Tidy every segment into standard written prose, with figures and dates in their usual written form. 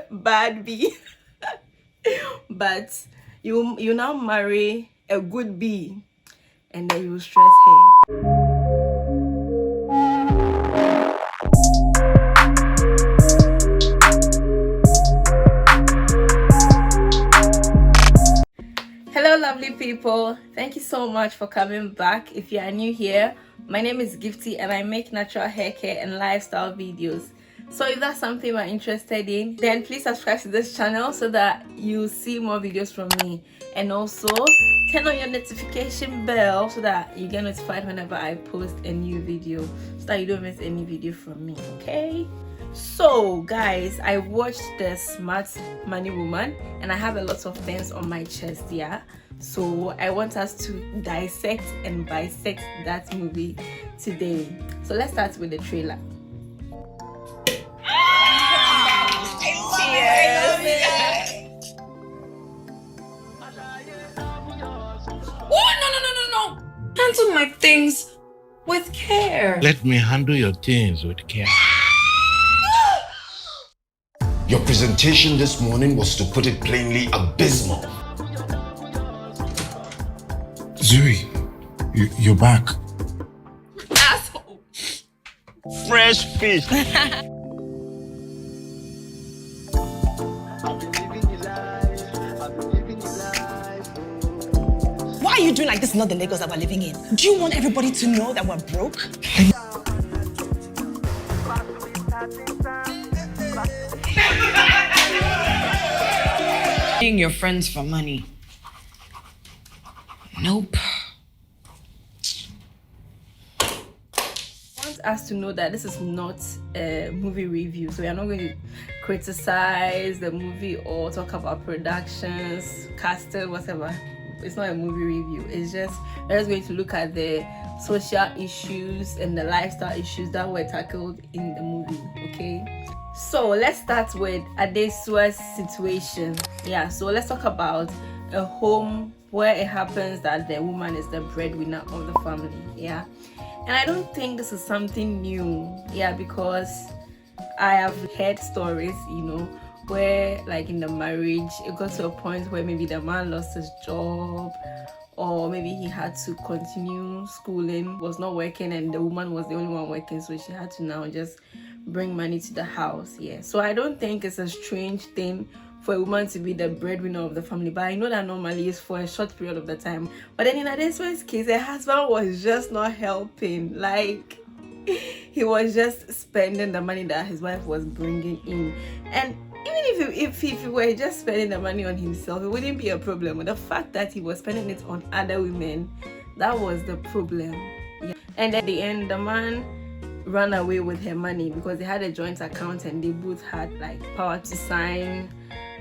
bad bee. But you now marry a good bee, and then you stress her. Hello lovely people, thank you so much for coming back. If you are new here, my name is Gifty and I make natural hair care and lifestyle videos. So if that's something you're interested in, then please subscribe to this channel so that you see more videos from me, and also turn on your notification bell so that you get notified whenever I post a new video, so that you don't miss any video from me. Okay, so guys, I watched The Smart Money Woman and I have a lot of things on my chest. Yeah, so I want us to dissect and bisect that movie today. So let's start with the trailer. No. Handle my things with care. Let me handle your things with care. Your presentation this morning was, to put it plainly, abysmal. Zuri, you're back. Asshole. Fresh fish. Why are you doing like this? Not the Lagos that we're living in. Do you want everybody to know that we're broke? Being your friends for money. Nope. I want us to know that this is not a movie review, so we are not going to criticize the movie or talk about productions, casting, whatever. It's not a movie review. It's just, we're just going to look at the social issues and the lifestyle issues that were tackled in the movie. Okay, so let's start with Adesua's situation. Yeah, so let's talk about a home where it happens that the woman is the breadwinner of the family. Yeah, and I don't think this is something new. Yeah, because I have heard stories, where like in the marriage it got to a point where maybe the man lost his job, or maybe he had to continue schooling, was not working, and the woman was the only one working, so she had to now just bring money to the house. Yeah, so I don't think it's a strange thing for a woman to be the breadwinner of the family, but I know that normally it's for a short period of the time. But then in Adesua's case, her husband was just not helping. Like, he was just spending the money that his wife was bringing in, and even if he were just spending the money on himself, it wouldn't be a problem. But the fact that he was spending it on other women, that was the problem. Yeah. And at the end, the man ran away with her money because they had a joint account and they both had like power to sign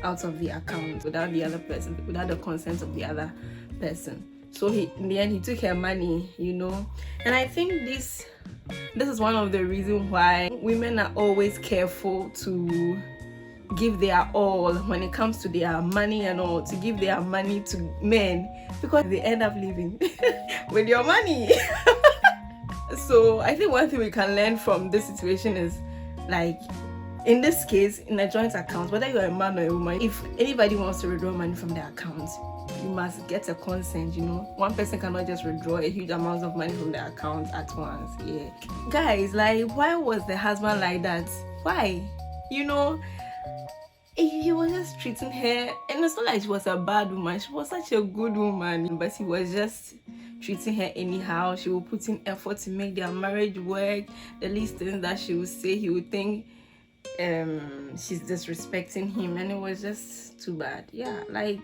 out of the account without the other person, without the consent of the other person. So in the end, he took her money, And I think this is one of the reasons why women are always careful to give their all when it comes to their money and all, to give their money to men, because they end up living with your money. So I think one thing we can learn from this situation is, like, in this case, in a joint account, whether you're a man or a woman, if anybody wants to withdraw money from the account, you must get a consent. One person cannot just withdraw a huge amount of money from the account at once. Yeah, guys, like, why was the husband like that? Why? He was just treating her, and it's not like she was a bad woman, she was such a good woman, but he was just treating her anyhow. She would put in effort to make their marriage work. The least things that she would say, he would think she's disrespecting him, and it was just too bad. Yeah, like,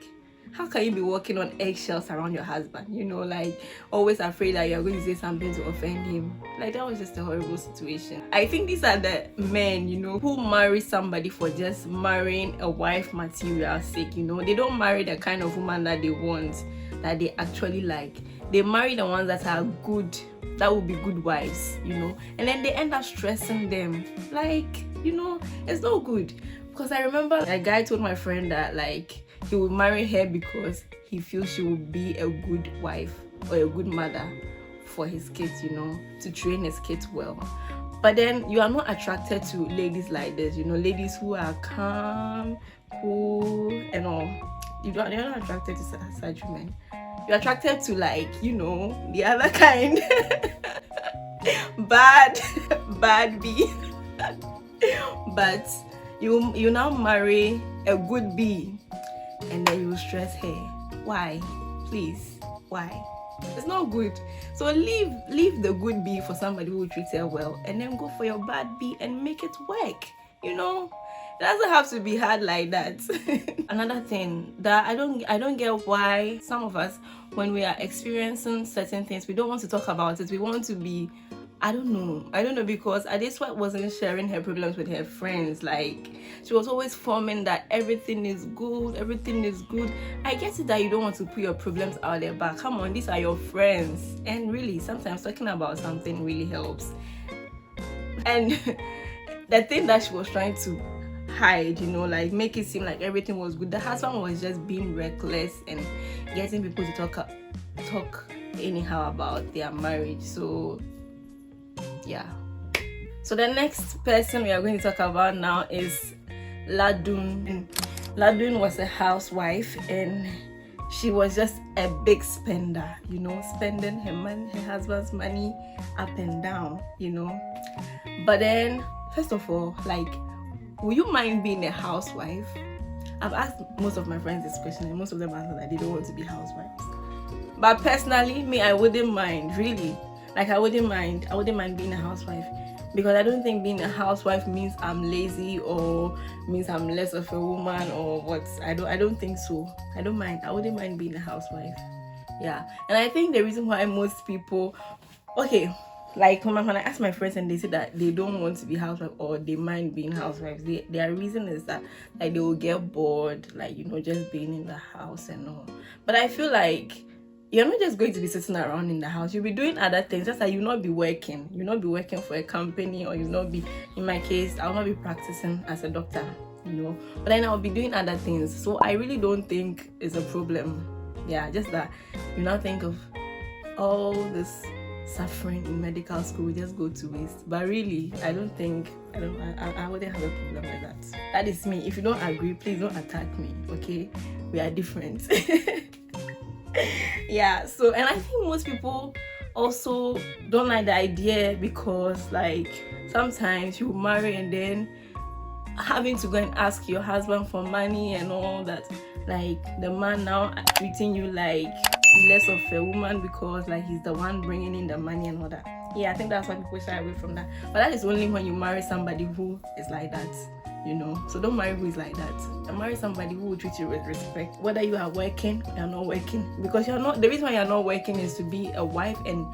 how can you be walking on eggshells around your husband? Like, always afraid that you're going to say something to offend him. Like, that was just a horrible situation. I think these are the men, who marry somebody for just marrying a wife material sake. They don't marry the kind of woman that they want, that they actually like. They marry the ones that are good, that will be good wives, and then they end up stressing them. Like, it's not good. Because I remember a guy told my friend that, like, he would marry her because he feels she will be a good wife or a good mother for his kids, to train his kids well. But then you are not attracted to ladies like this, ladies who are calm, cool, and all. You're not attracted to such women. You're attracted to, like, the other kind. bad B. But you now marry a good B, and then you stress her. Why? Please, why? It's not good. So leave the good B for somebody who treats her well, and then go for your bad B and make it work. It doesn't have to be hard like that. Another thing that I don't get why some of us, when we are experiencing certain things, we don't want to talk about it. We want to be, I don't know, because Adeswa wasn't sharing her problems with her friends. Like, she was always forming that everything is good. I get it that you don't want to put your problems out there, but come on, these are your friends. And really, sometimes talking about something really helps. And the thing that she was trying to hide, like make it seem like everything was good, the husband was just being reckless and getting people to talk anyhow about their marriage. So yeah. So the next person we are going to talk about now is Ladun. Ladun was a housewife, and she was just a big spender, spending her husband's money up and down, But then, first of all, like, would you mind being a housewife? I've asked most of my friends this question, and most of them answered that they don't want to be housewives. But personally, me, I wouldn't mind, really. Like, I wouldn't mind being a housewife, because I don't think being a housewife means I'm lazy or means I'm less of a woman or what. I don't think so. I wouldn't mind being a housewife. Yeah. And I think the reason why most people, okay, like when I ask my friends and they say that they don't want to be housewives or they mind being housewives, their reason is that, like, they will get bored, like, just being in the house and all. But I feel like you're not just going to be sitting around in the house. You'll be doing other things. Just like you'll not be working. You'll not be working for a company, or you'll not be, in my case, I'll not be practicing as a doctor, But then I'll be doing other things. So I really don't think it's a problem. Yeah, just that you now think of all this suffering in medical school will just go to waste. But really, I wouldn't have a problem with that. That is me. If you don't agree, please don't attack me, okay? We are different. Yeah, so, and I think most people also don't like the idea, because, like, sometimes you marry and then having to go and ask your husband for money and all that, like, the man now treating you like less of a woman because, like, he's the one bringing in the money and all that. Yeah, I think that's why people shy away from that. But that is only when you marry somebody who is like that, So don't marry who is like that. And marry somebody who will treat you with respect, whether you are working, you're not working. Because the reason why you're not working is to be a wife and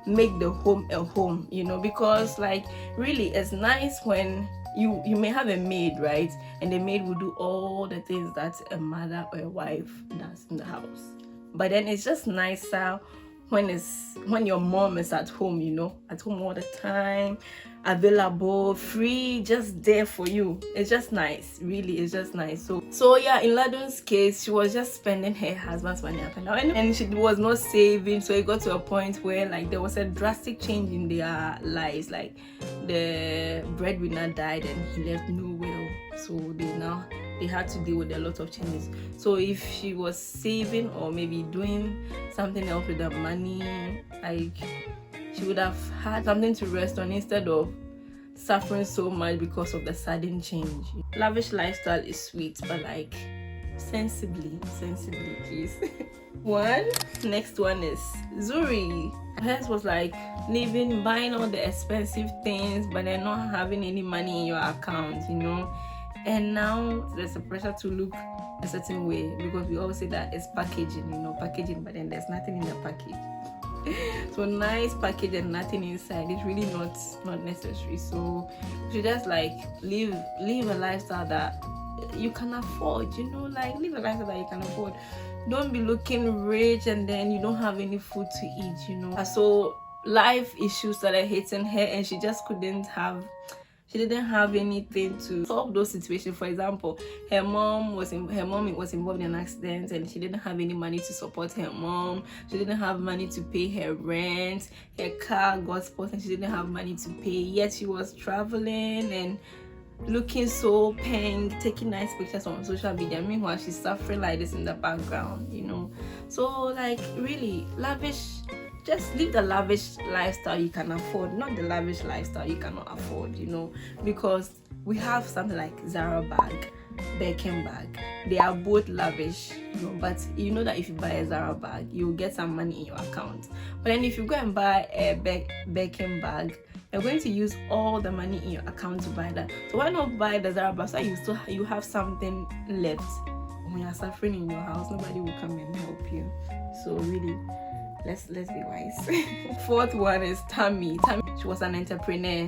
make the home a home, because, like, really, it's nice when you may have a maid, right? And the maid will do all the things that a mother or a wife does in the house. But then it's just nicer when your mom is at home, at home all the time, available, free, just there for you. It's just nice. Really, it's just nice. So yeah, in Ladun's case, she was just spending her husband's money up and down, and she was not saving. So it got to a point where, like, there was a drastic change in their lives. Like, the breadwinner died and he left no will. So they had to deal with a lot of changes. So if she was saving or maybe doing something else with the money, like, she would have had something to rest on instead of suffering so much because of the sudden change. Lavish lifestyle is sweet, but, like, sensibly, please. Next one is Zuri. Hers was like buying all the expensive things, but then not having any money in your account, And now there's a pressure to look a certain way, because we always say that it's packaging, but then there's nothing in the package. So nice package and nothing inside, it's really not necessary. So you should just, like, live a lifestyle that you can afford, like, live a lifestyle that you can afford. Don't be looking rich and then you don't have any food to eat, So life issues started hitting her, and she She didn't have anything to solve those situations. For example, her mom was involved in an accident and she didn't have any money to support her mom. She didn't have money to pay her rent. Her car got spoiled and she didn't have money to pay. Yet she was traveling and looking so pink, taking nice pictures on social media. Meanwhile, she's suffering like this in the background, you know. So like really lavish. Just live the lavish lifestyle you can afford, not the lavish lifestyle you cannot afford, you know, because we have something like Zara bag, Birkin bag. They are both lavish, you know, but you know that if you buy a Zara bag, you'll get some money in your account. But then if you go and buy a Birkin bag, you're going to use all the money in your account to buy that. So why not buy the Zara bag so you have something left? When you're suffering in your house, nobody will come and help you. So really, let's be wise. Fourth one is Tammy. She was an entrepreneur,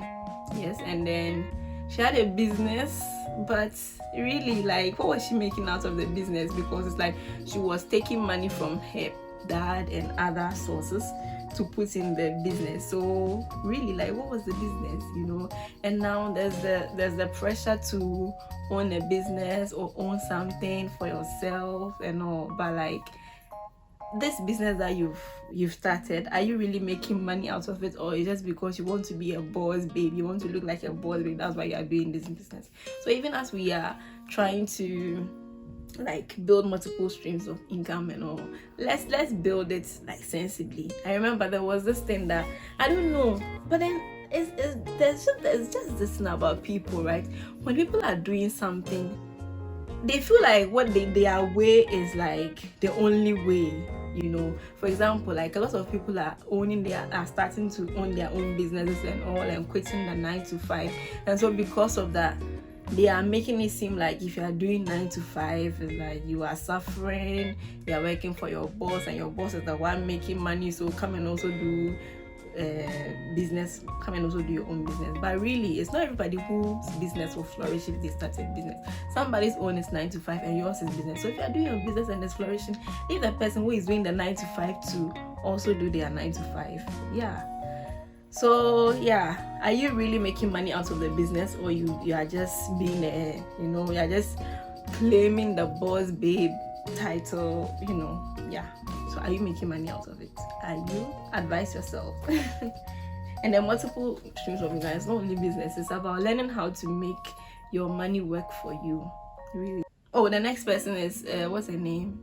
yes, and then she had a business, but really, like, what was she making out of the business? Because it's like she was taking money from her dad and other sources to put in the business. So really, like, what was the business, you know? And now there's the pressure to own a business or own something for yourself and all, but like, this business that you've started, are you really making money out of it, or is it just because you want to be a boss babe, you want to look like a boss babe, that's why you are doing this business? So even as we are trying to like build multiple streams of income and all, let's build it like sensibly. I remember there was this thing that I don't know, but then there's just this thing about people, right? When people are doing something, they feel like what their way is like the only way, you know. For example, like a lot of people are starting to own their own businesses and all, and quitting the 9 to 5, and so because of that, they are making it seem like if you are doing 9 to 5, it's like you are suffering, you are working for your boss, and your boss is the one making money, so come and also do business, come and also do your own business. But really, it's not everybody whose business will flourish if they start a business. Somebody's own is 9 to 5 and yours is business. So if you are doing your business and it's flourishing, leave the person who is doing the 9 to 5 to also do their 9 to 5. Yeah. So yeah, are you really making money out of the business, or you are just being you are just claiming the boss babe title, you know? Yeah. So are you making money out of it? Are you? Advise yourself. And then multiple streams of income. It's not only business, it's about learning how to make your money work for you. Really. Oh, the next person is what's her name?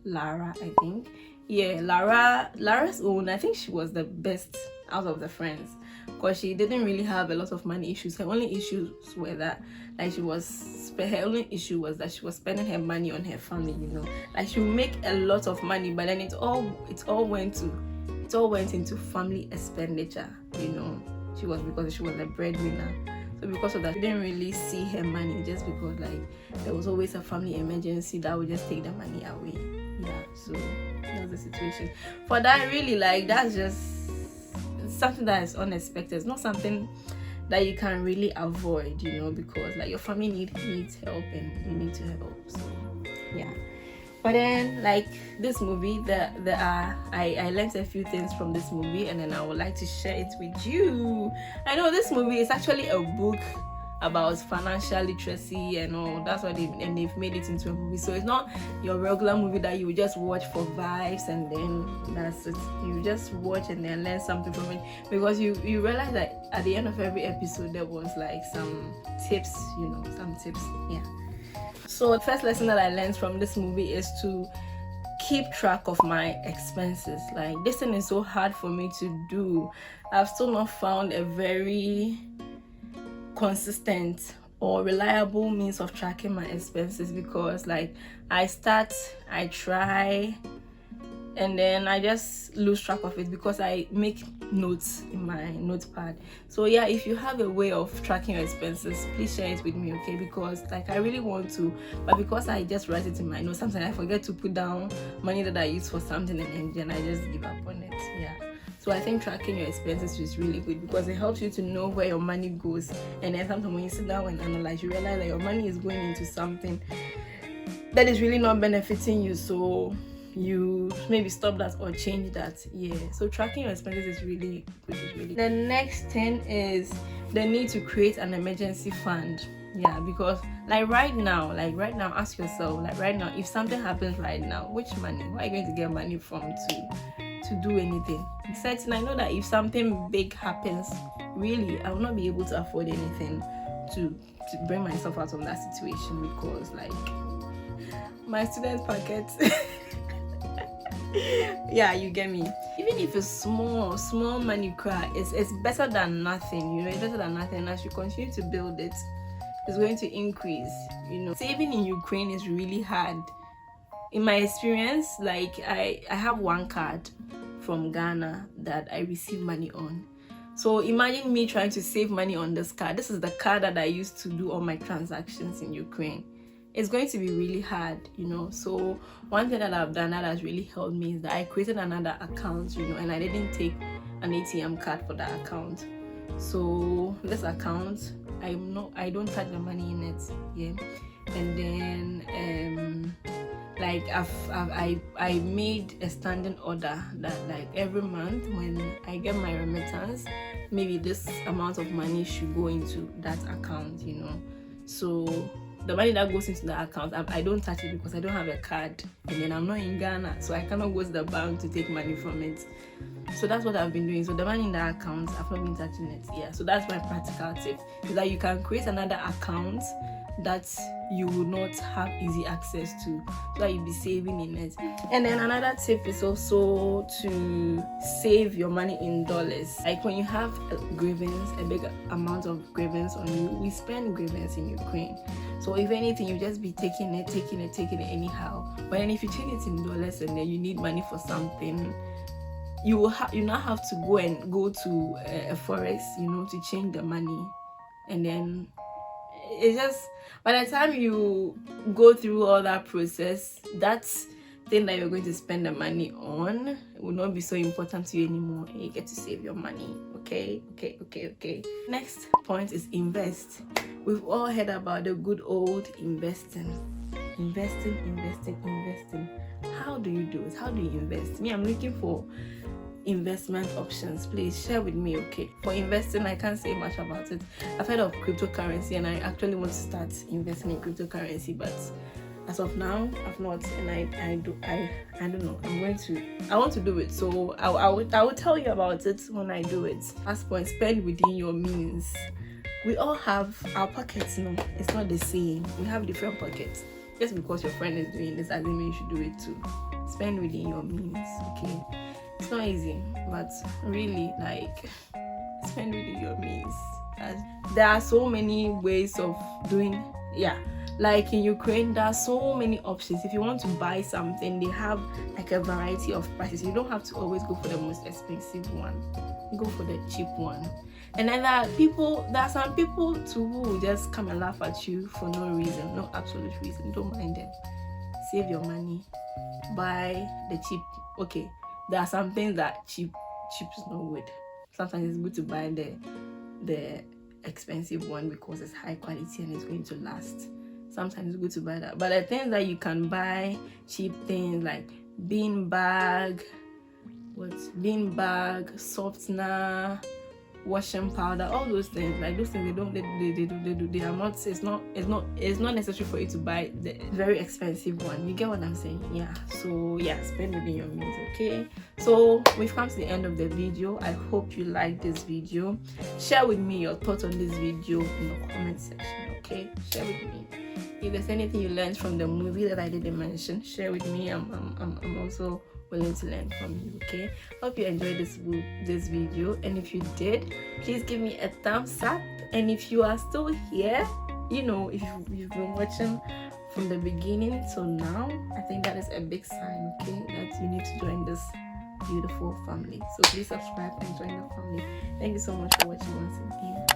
Lara, I think. Yeah, Lara's own, I think she was the best out of the friends, because she didn't really have a lot of money issues. Her only issues were that her only issue was that she was spending her money on her family, you know. Like, she would make a lot of money, but then it all went into family expenditure, you know. Because she was a breadwinner. So because of that, she didn't really see her money, just because like there was always a family emergency that would just take the money away. Yeah, so that's the situation. For that, really, like, that's just something that is unexpected. It's not something that you can really avoid, you know, because like your family needs help and you need to help. So yeah. But then, like, this movie, I learned a few things from this movie, and then I would like to share it with you. I know this movie is actually a book about financial literacy and all. That's why they've made it into a movie. So it's not your regular movie that you just watch for vibes and then that's it. You just watch and then learn something from it, because you realize that at the end of every episode there was like some tips, you know, yeah. So the first lesson that I learned from this movie is to keep track of my expenses. Like, this thing is so hard for me to do. I've still not found a very consistent or reliable means of tracking my expenses, because like I try, and then I just lose track of it because I make notes in my notepad. So yeah, if you have a way of tracking your expenses, please share it with me, okay? Because like I really want to, but because I just write it in my notes, sometimes I forget to put down money that I use for something, and then I just give up on it. Yeah. So I think tracking your expenses is really good, because it helps you to know where your money goes. And then sometimes when you sit down and analyze, you realize that your money is going into something that is really not benefiting you. So you maybe stop that or change that. Yeah. So tracking your expenses is really good. The next thing is the need to create an emergency fund. Yeah, because like right now, ask yourself, like right now, if something happens right now, which money? Where are you going to get money from to do anything? Certain, I know that if something big happens, really, I will not be able to afford anything to bring myself out of that situation, because like my student packet. Yeah, you get me. Even if it's small money cry, it's better than nothing, you know. It's better than nothing. As you continue to build it, it's going to increase, you know. Saving in Ukraine is really hard. In my experience, like I have one card from Ghana that I receive money on. So imagine me trying to save money on this card. This is the card that I used to do all my transactions in Ukraine. It's going to be really hard, you know. So one thing that I've done that has really helped me is that I created another account, you know, and I didn't take an ATM card for that account. So this account, I don't touch the money in it, yeah. And then like I made a standing order that like every month when I get my remittance, maybe this amount of money should go into that account, you know. So the money that goes into the account, I don't touch it because I don't have a card, and then I'm not in Ghana, so I cannot go to the bank to take money from it. So that's what I've been doing. So the money in the account, I've not been touching it. Yeah, so that's my practical tip, is that you can create another account that you will not have easy access to, so that you'll be saving in it. And then another tip is also to save your money in dollars. Like when you have a big amount of grievance on you, we spend grievance in Ukraine. So if anything, you just be taking it anyhow. But then if you change it in dollars and then you need money for something, you now have to go to a forest, you know, to change the money. And then it's just, by the time you go through all that process, that thing that you're going to spend the money on will not be so important to you anymore, and you get to save your money. Okay. Next point is invest. We've all heard about the good old investing. How do you do it? How do you invest? Me, I'm looking for investment options. Please share with me. Okay, for investing, I can't say much about it. I've heard of cryptocurrency and I actually want to start investing in cryptocurrency, but as of now I've not, and I don't know. I want to do it, so I will tell you about it when I do it. Last point, spend within your means. We all have our pockets, no, it's not the same. We have different pockets. Just because your friend is doing this doesn't mean you should do it too. Spend within your means. Okay, it's not easy, but really, like, spend within your means. There are so many ways of doing, like in Ukraine, there are so many options. If you want to buy something, they have like a variety of prices. You don't have to always go for the most expensive one. Go for the cheap one. And then there are some people too who will just come and laugh at you for no reason, no absolute reason. Don't mind them. Save your money. Buy the cheap. Okay, there are some things that cheap is not good. Sometimes it's good to buy the expensive one because it's high quality and it's going to last. Sometimes it's good to buy that. But the things that you can buy, cheap things like bean bag, softener, washing powder, all those things, like those things, they are not, it's not necessary for you to buy the very expensive one. You get what I'm saying? Yeah. So yeah, spend within your means. Okay, so we've come to the end of the video. I hope you liked this video. Share with me your thoughts on this video in the comment section. Okay, share with me if there's anything you learned from the movie that I didn't mention. Share with me. I'm also willing to learn from you. Okay, hope you enjoyed this video, and if you did, please give me a thumbs up. And if you are still here, you know, if you've been watching from the beginning till now, I think that is a big sign, okay, that you need to join this beautiful family. So please subscribe and join the family. Thank you so much for watching once again.